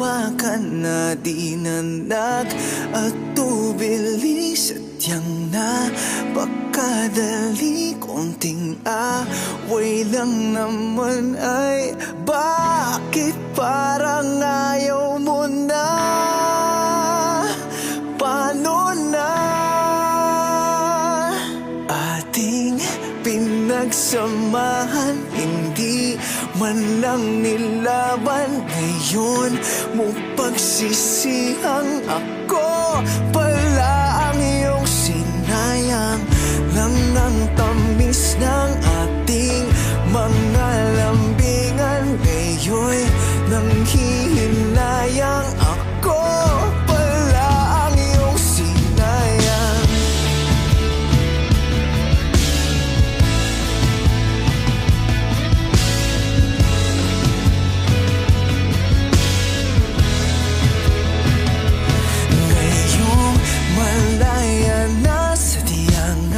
hawakan na di nanak at tubili. Sadyang napakadali, konting away lang naman ay bakit parang ayaw mo na? Paano na ating pinagsamahan? Hindi man lang nilaban, ngayon mo pagsisihang ako pala ang iyong sinayang. Lang ang tamis ng ating mga lambingan, ngayon nanghihinayang ako pala ang iyong sinayang. Ngayong malaya na, sadyang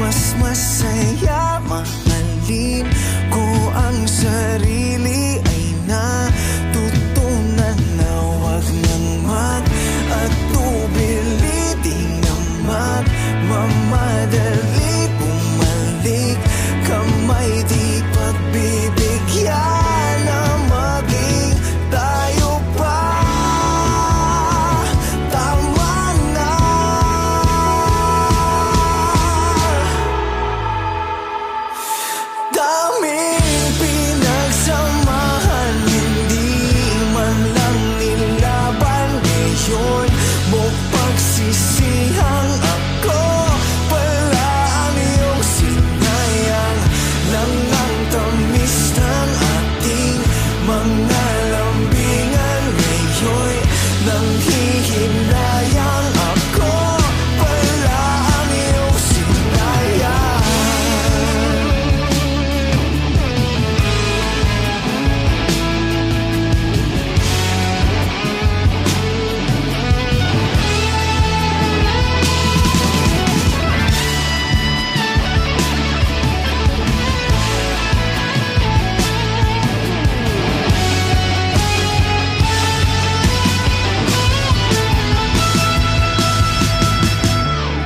mas masaya. Mahalin ko ang sarili, ay natutunan na wag nang mag-atubili. Di na magmamadali, bumalik kamay di pagbibigyan na maging tayo pa. Tama na. Daming pinagsamahan, hindi man lang nilaban, ngayon mo pagsisihang ako pala ang iyong sinayang. Lang ang tamis ng ating mga lambingan, ngayon nanghihinayang ako pala ang iyong sinayang.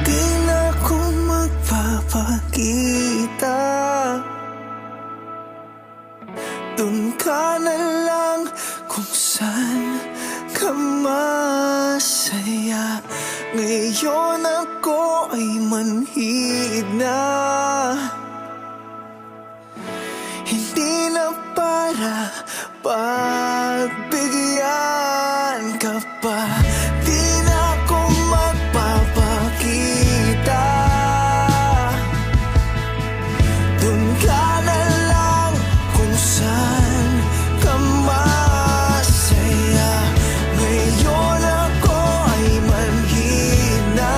Di na ako magpapakita, dun ka na lang kung saan ka masaya. Ngayon ako ay manhid na, hindi na para pagbigyan ka pa. Di na ako magpapakita, dun ka na lang kung saan ka masaya. Ngayon ako ay manhid na,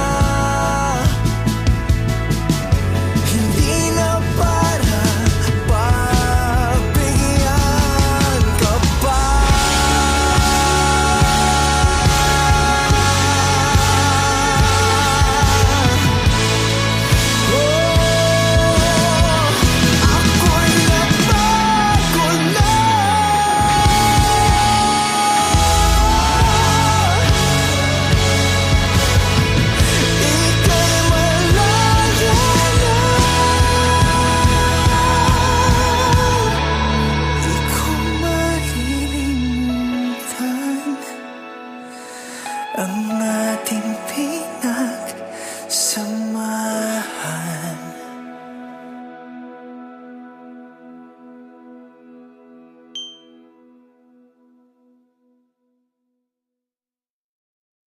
hindi na para pagbigyan ka pa. Ako'y nabago na, ika'y malaya na. Di ko malilimutan ang ating